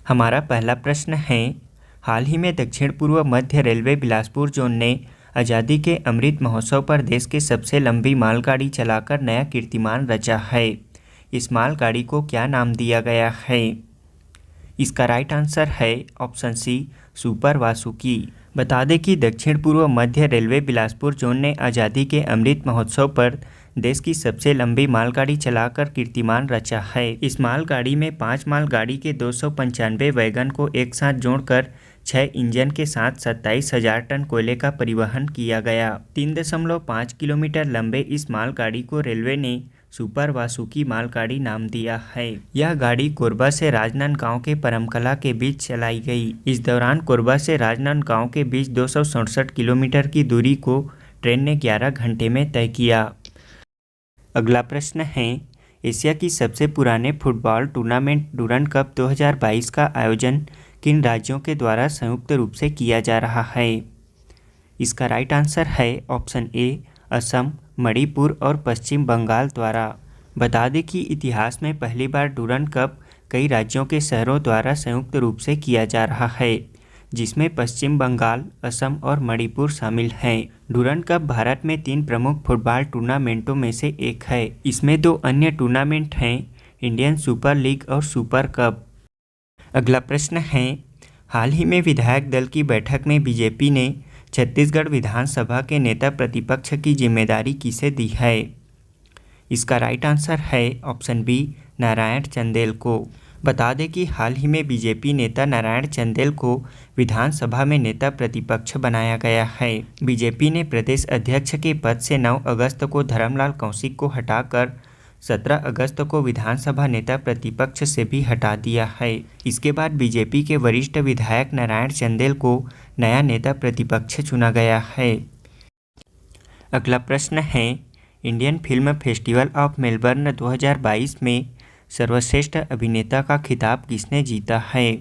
हमारा पहला प्रश्न है, हाल ही में दक्षिण पूर्व मध्य रेलवे बिलासपुर जोन ने आज़ादी के अमृत महोत्सव पर देश की सबसे लंबी मालगाड़ी चलाकर नया कीर्तिमान रचा है। इस मालगाड़ी को क्या नाम दिया गया है? इसका राइट आंसर है ऑप्शन सी, सुपर वासुकी। बता दें कि दक्षिण पूर्व मध्य रेलवे बिलासपुर जोन ने आज़ादी के अमृत महोत्सव पर देश की सबसे लंबी मालगाड़ी चलाकर कीर्तिमान रचा है। इस मालगाड़ी में 5 मालगाड़ी के 295 वैगन को एक साथ जोड़कर 6 इंजन के साथ 27,000 टन कोयले का परिवहन किया गया। 3.5 किलोमीटर लंबे इस मालगाड़ी को रेलवे ने सुपर वासुकी मालगाड़ी नाम दिया है। यह गाड़ी कोरबा से राजनांदगांव के परमकला के बीच चलाई गई। इस दौरान कोरबा से राजनांदगांव के बीच 267 किलोमीटर की दूरी को ट्रेन ने 11 घंटे में तय किया। अगला प्रश्न है, एशिया की सबसे पुराने फुटबॉल टूर्नामेंट डूरंड कप 2022 का आयोजन किन राज्यों के द्वारा संयुक्त रूप से किया जा रहा है? इसका राइट आंसर है ऑप्शन ए, असम, मणिपुर और पश्चिम बंगाल द्वारा। बता दें कि इतिहास में पहली बार डूरंड कप कई राज्यों के शहरों द्वारा संयुक्त रूप से किया जा रहा है, जिसमें पश्चिम बंगाल, असम और मणिपुर शामिल हैं। डूरंड कप भारत में 3 प्रमुख फुटबॉल टूर्नामेंटों में से एक है। इसमें 2 अन्य टूर्नामेंट हैं, इंडियन सुपर लीग और सुपर कप। अगला प्रश्न है, हाल ही में विधायक दल की बैठक में बीजेपी ने छत्तीसगढ़ विधानसभा के नेता प्रतिपक्ष की जिम्मेदारी किसे दी है? इसका राइट आंसर है ऑप्शन बी, नारायण चंदेल को। बता दें कि हाल ही में बीजेपी नेता नारायण चंदेल को विधानसभा में नेता प्रतिपक्ष बनाया गया है। बीजेपी ने प्रदेश अध्यक्ष के पद से 9 अगस्त को धर्मलाल कौशिक को हटाकर 17 अगस्त को विधानसभा नेता प्रतिपक्ष से भी हटा दिया है। इसके बाद बीजेपी के वरिष्ठ विधायक नारायण चंदेल को नया नेता प्रतिपक्ष चुना गया है। अगला प्रश्न है, Indian film festival of Melbourne 2022 में सर्वश्रेष्ठ अभिनेता का खिताब किसने जीता है?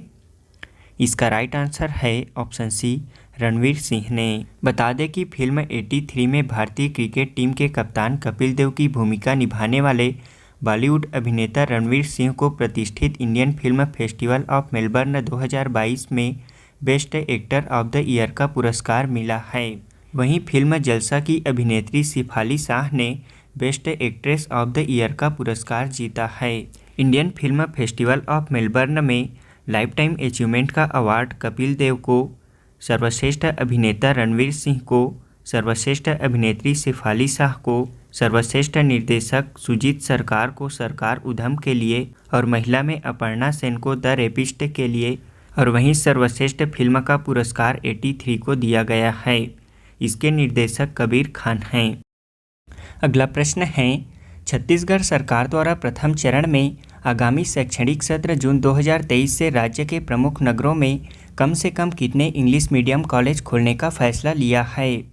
इसका राइट आंसर है ऑप्शन सी, रणवीर सिंह ने। बता दें कि फिल्म 83 में भारतीय क्रिकेट टीम के कप्तान कपिल देव की भूमिका निभाने वाले बॉलीवुड अभिनेता रणवीर सिंह को प्रतिष्ठित Indian film festival of Melbourne 2022 में best actor of the year का पुरस्कार मिला है। वहीं फिल्म जलसा की अभिनेत्री शिफाली शाह ने best actress of the year का पुरस्कार जीता है। Indian film festival of Melbourne में लाइफ टाइम अचीवमेंट का अवार्ड कपिल देव को, सर्वश्रेष्ठ अभिनेता रणवीर सिंह को, सर्वश्रेष्ठ अभिनेत्री शिफाली शाह को, सर्वश्रेष्ठ निर्देशक सुजीत सरकार को सरकार उधम के लिए और महिला में अपर्णा सेन को द रेपिस्ट के लिए, और वहीं सर्वश्रेष्ठ फिल्म का पुरस्कार 83 को दिया गया है। इसके निर्देशक कबीर खान हैं। अगला प्रश्न है, छत्तीसगढ़ सरकार द्वारा प्रथम चरण में आगामी शैक्षणिक सत्र जून 2023 से राज्य के प्रमुख नगरों में कम से कम कितने इंग्लिश मीडियम कॉलेज खोलने का फैसला लिया है?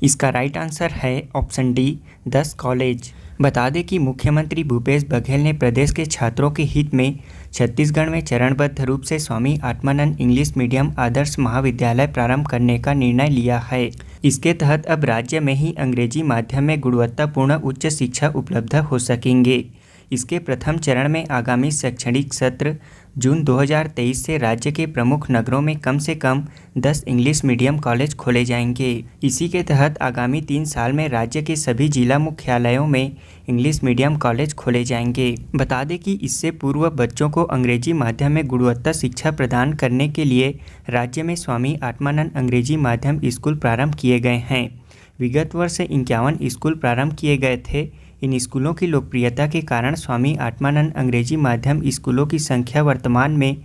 इसका राइट आंसर है ऑप्शन डी, 10 कॉलेज। बता दें कि मुख्यमंत्री भूपेश बघेल ने प्रदेश के छात्रों के हित में छत्तीसगढ़ में चरणबद्ध रूप से स्वामी आत्मानंद इंग्लिश मीडियम आदर्श महाविद्यालय प्रारंभ करने का निर्णय लिया है। इसके तहत अब राज्य में ही अंग्रेजी माध्यम में गुणवत्तापूर्ण उच्च शिक्षा उपलब्ध हो सकेंगे। इसके प्रथम चरण में आगामी शैक्षणिक सत्र जून 2023 से राज्य के प्रमुख नगरों में कम से कम 10 इंग्लिश मीडियम कॉलेज खोले जाएंगे। इसी के तहत आगामी 3 साल में राज्य के सभी जिला मुख्यालयों में इंग्लिश मीडियम कॉलेज खोले जाएंगे। बता दें कि इससे पूर्व बच्चों को अंग्रेजी माध्यम में गुणवत्ता शिक्षा प्रदान करने के लिए राज्य में स्वामी आत्मानंद अंग्रेजी माध्यम स्कूल प्रारंभ किए गए हैं। विगत वर्ष 51 स्कूल प्रारंभ किए गए थे। इन स्कूलों की लोकप्रियता के कारण स्वामी आत्मानंद अंग्रेजी माध्यम स्कूलों की संख्या वर्तमान में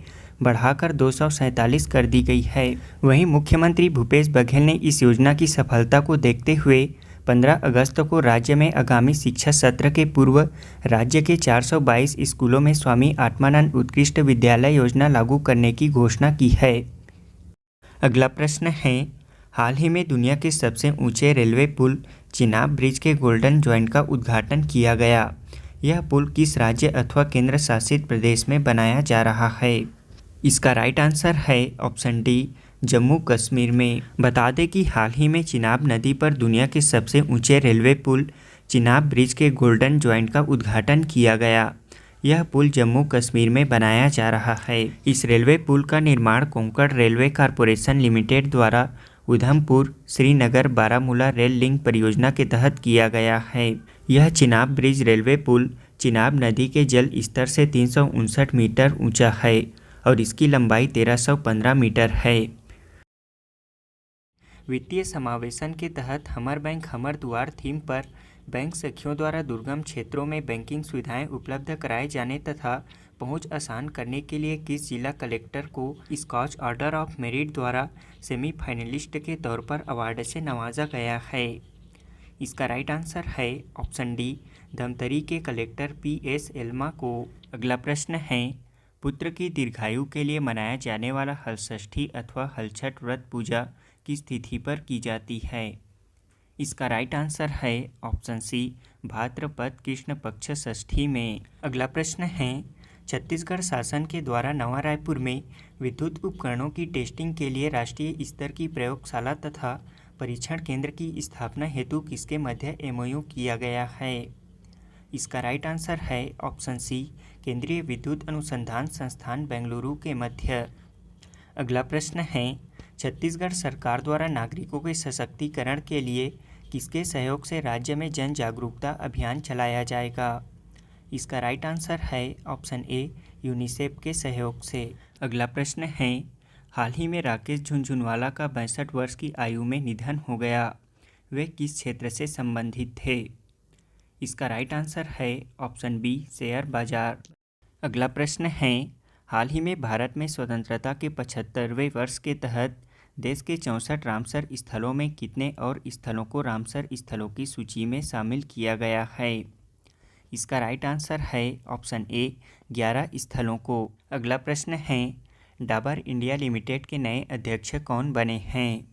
बढ़ाकर 247 कर दी गई है। वहीं मुख्यमंत्री भूपेश बघेल ने इस योजना की सफलता को देखते हुए 15 अगस्त को राज्य में आगामी शिक्षा सत्र के पूर्व राज्य के 422 स्कूलों में स्वामी आत्मानंद उत्कृष्ट विद्यालय योजना लागू करने की घोषणा की है। अगला प्रश्न है, हाल ही में दुनिया के सबसे ऊंचे रेलवे पुल चिनाब ब्रिज के गोल्डन जॉइंट का उद्घाटन किया गया। यह पुल किस राज्य अथवा केंद्र शासित प्रदेश में बनाया जा रहा है? इसका राइट आंसर है ऑप्शन डी, जम्मू कश्मीर में। बता दें कि हाल ही में चिनाब नदी पर दुनिया के सबसे ऊंचे रेलवे पुल चिनाब ब्रिज के गोल्डन जॉइंट का उद्घाटन किया गया। यह पुल जम्मू कश्मीर में बनाया जा रहा है। इस रेलवे पुल का निर्माण कोंकण रेलवे कॉरपोरेशन लिमिटेड द्वारा उधमपुर श्रीनगर बारामूला रेल लिंक परियोजना के तहत किया गया है। यह चिनाब ब्रिज रेलवे पुल चिनाब नदी के जल स्तर से 359 मीटर ऊंचा है और इसकी लंबाई 1315 मीटर है। वित्तीय समावेशन के तहत हमर बैंक हमर द्वार थीम पर बैंक सखियों द्वारा दुर्गम क्षेत्रों में बैंकिंग सुविधाएं उपलब्ध कराए जाने तथा पहुंच आसान करने के लिए किस जिला कलेक्टर को स्कॉच ऑर्डर ऑफ मेरिट द्वारा सेमीफाइनलिस्ट के तौर पर अवार्ड से नवाजा गया है। इसका राइट आंसर है ऑप्शन डी, धमतरी के कलेक्टर PS एल्मा को। अगला प्रश्न है, पुत्र की दीर्घायु के लिए मनाया जाने वाला हलषष्ठी अथवा हलछठ व्रत पूजा किस तिथि पर की जाती है? इसका राइट आंसर है ऑप्शन सी, भाद्रपद कृष्ण पक्ष षष्ठी में। अगला प्रश्न है, छत्तीसगढ़ शासन के द्वारा नवा रायपुर में विद्युत उपकरणों की टेस्टिंग के लिए राष्ट्रीय स्तर की प्रयोगशाला तथा परीक्षण केंद्र की स्थापना हेतु किसके मध्य MOU किया गया है? इसका राइट आंसर है ऑप्शन सी, केंद्रीय विद्युत अनुसंधान संस्थान बेंगलुरु के मध्य। अगला प्रश्न है, छत्तीसगढ़ सरकार द्वारा नागरिकों के सशक्तिकरण के लिए किसके सहयोग से राज्य में जन जागरूकता अभियान चलाया जाएगा? इसका राइट आंसर है ऑप्शन ए, यूनिसेफ के सहयोग से। अगला प्रश्न है, हाल ही में राकेश झुनझुनवाला का 62 वर्ष की आयु में निधन हो गया। वे किस क्षेत्र से संबंधित थे? इसका राइट आंसर है ऑप्शन बी, शेयर बाजार। अगला प्रश्न है, हाल ही में भारत में स्वतंत्रता के 75वें वर्ष के तहत देश के 64 रामसर स्थलों में कितने और स्थलों को रामसर स्थलों की सूची में शामिल किया गया है? इसका राइट आंसर है ऑप्शन ए, 11 स्थलों को। अगला प्रश्न है, डाबर इंडिया लिमिटेड के नए अध्यक्ष कौन बने हैं?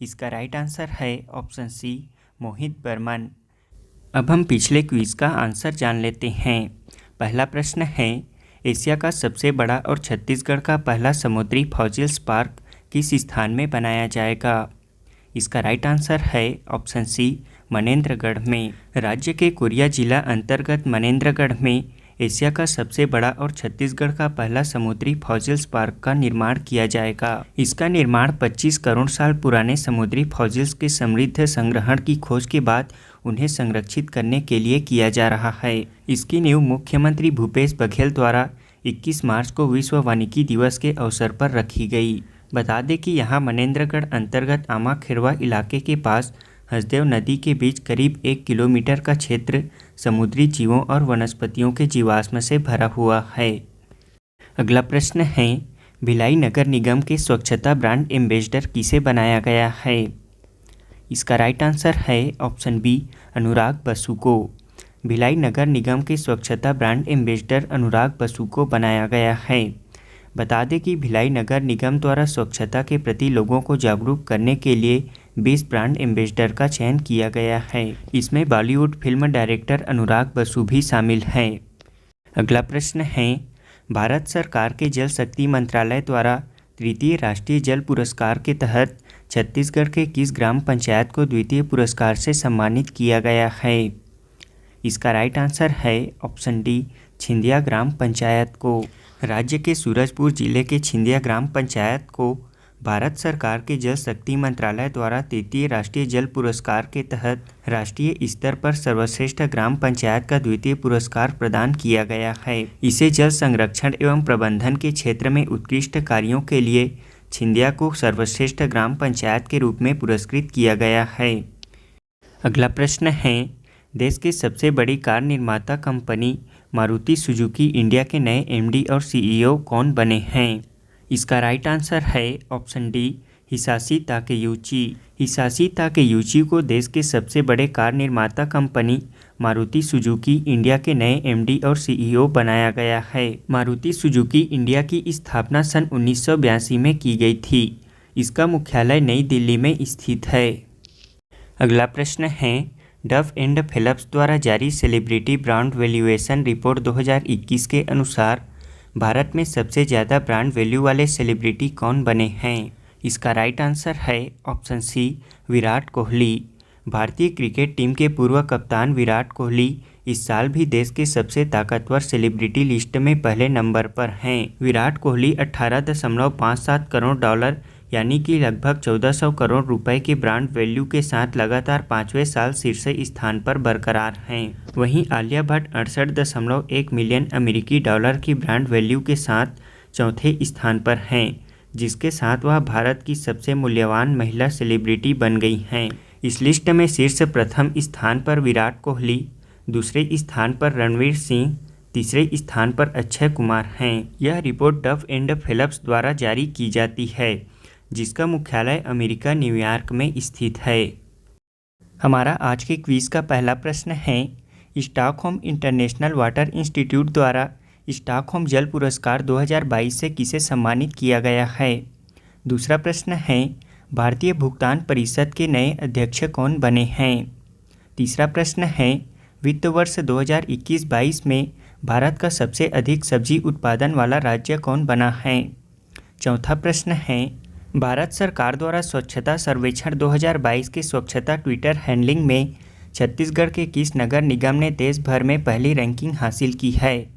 इसका राइट आंसर है ऑप्शन सी, मोहित बर्मन। अब हम पिछले क्विज का आंसर जान लेते हैं। पहला प्रश्न है, एशिया का सबसे बड़ा और छत्तीसगढ़ का पहला समुद्री फॉसिल्स पार्क किस स्थान में बनाया जाएगा? इसका राइट आंसर है ऑप्शन सी, मनेंद्रगढ़ में। राज्य के कोरिया जिला अंतर्गत मनेंद्रगढ़ में एशिया का सबसे बड़ा और छत्तीसगढ़ का पहला समुद्री फॉसिल्स पार्क का निर्माण किया जाएगा। इसका निर्माण 25 करोड़ साल पुराने समुद्री फॉसिल्स के समृद्ध संग्रहण की खोज के बाद उन्हें संरक्षित करने के लिए किया जा रहा है। इसकी नींव मुख्यमंत्री भूपेश बघेल द्वारा 21 मार्च को विश्व वानिकी दिवस के अवसर पर रखी गई। बता दें कि यहाँ मनेंद्रगढ़ अंतर्गत आमा खेरवा इलाके के पास हसदेव नदी के बीच करीब 1 किलोमीटर का क्षेत्र समुद्री जीवों और वनस्पतियों के जीवाश्म से भरा हुआ है। अगला प्रश्न है, भिलाई नगर निगम के स्वच्छता ब्रांड एम्बेसडर किसे बनाया गया है? इसका राइट आंसर है ऑप्शन बी, अनुराग बसु को। भिलाई नगर निगम के स्वच्छता ब्रांड एम्बेसडर अनुराग बसु को बनाया गया है। बता दें कि भिलाई नगर निगम द्वारा स्वच्छता के प्रति लोगों को जागरूक करने के लिए 20 ब्रांड एम्बेसडर का चयन किया गया है। इसमें बॉलीवुड फिल्म डायरेक्टर अनुराग बसु भी शामिल हैं। अगला प्रश्न है, भारत सरकार के जल शक्ति मंत्रालय द्वारा तृतीय राष्ट्रीय जल पुरस्कार के तहत छत्तीसगढ़ के किस ग्राम पंचायत को द्वितीय पुरस्कार से सम्मानित किया गया है? इसका राइट आंसर है ऑप्शन डी, छिंदिया ग्राम पंचायत को। राज्य के सूरजपुर जिले के छिंदिया ग्राम पंचायत को भारत सरकार के जल शक्ति मंत्रालय द्वारा तृतीय राष्ट्रीय जल पुरस्कार के तहत राष्ट्रीय स्तर पर सर्वश्रेष्ठ ग्राम पंचायत का द्वितीय पुरस्कार प्रदान किया गया है। इसे जल संरक्षण एवं प्रबंधन के क्षेत्र में उत्कृष्ट कार्यों के लिए छिंदिया को सर्वश्रेष्ठ ग्राम पंचायत के रूप में पुरस्कृत किया गया है। अगला प्रश्न है, देश की सबसे बड़ी कार निर्माता कंपनी मारुति सुजुकी इंडिया के नए MD और CEO कौन बने हैं? इसका राइट आंसर है ऑप्शन डी, हिसाशी ताकेयूची। हिसाशी ताकेयूची को देश के सबसे बड़े कार निर्माता कंपनी मारुति सुजुकी इंडिया के नए MD और CEO बनाया गया है। मारुति सुजुकी इंडिया की स्थापना सन 1982 में की गई थी। इसका मुख्यालय नई दिल्ली में स्थित है। अगला प्रश्न है, डफ एंड फिलिप्स द्वारा जारी सेलिब्रिटी ब्रांड वैल्यूएशन रिपोर्ट 2021 के अनुसार भारत में सबसे ज़्यादा ब्रांड वैल्यू वाले सेलिब्रिटी कौन बने हैं? इसका राइट आंसर है ऑप्शन सी, विराट कोहली। भारतीय क्रिकेट टीम के पूर्व कप्तान विराट कोहली इस साल भी देश के सबसे ताकतवर सेलिब्रिटी लिस्ट में पहले नंबर पर हैं। विराट कोहली 18.57 करोड़ डॉलर यानी कि लगभग 1400 करोड़ रुपए के ब्रांड वैल्यू के साथ लगातार 5वें साल शीर्ष स्थान पर बरकरार हैं। वहीं आलिया भट्ट 68.1 मिलियन अमेरिकी डॉलर की ब्रांड वैल्यू के साथ चौथे स्थान पर हैं, जिसके साथ वह भारत की सबसे मूल्यवान महिला सेलिब्रिटी बन गई हैं। इस लिस्ट में शीर्ष प्रथम स्थान पर विराट कोहली, दूसरे स्थान पर रणवीर सिंह, तीसरे स्थान पर अक्षय कुमार हैं। यह रिपोर्ट डफ एंड फिलिप्स द्वारा जारी की जाती है, जिसका मुख्यालय अमेरिका न्यूयॉर्क में स्थित है। हमारा आज के क्विज का पहला प्रश्न है, स्टॉकहोम इंटरनेशनल वाटर इंस्टीट्यूट द्वारा स्टॉकहोम जल पुरस्कार 2022 से किसे सम्मानित किया गया है। दूसरा प्रश्न है, भारतीय भुगतान परिषद के नए अध्यक्ष कौन बने हैं। तीसरा प्रश्न है, वित्त वर्ष 2021-22 में भारत का सबसे अधिक सब्जी उत्पादन वाला राज्य कौन बना है। चौथा प्रश्न है, भारत सरकार द्वारा स्वच्छता सर्वेक्षण 2022 के स्वच्छता ट्विटर हैंडलिंग में छत्तीसगढ़ के किस नगर निगम ने देश भर में पहली रैंकिंग हासिल की है।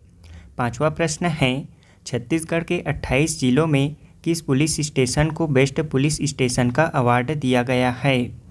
पांचवा प्रश्न है, छत्तीसगढ़ के 28 जिलों में किस पुलिस स्टेशन को बेस्ट पुलिस स्टेशन का अवार्ड दिया गया है।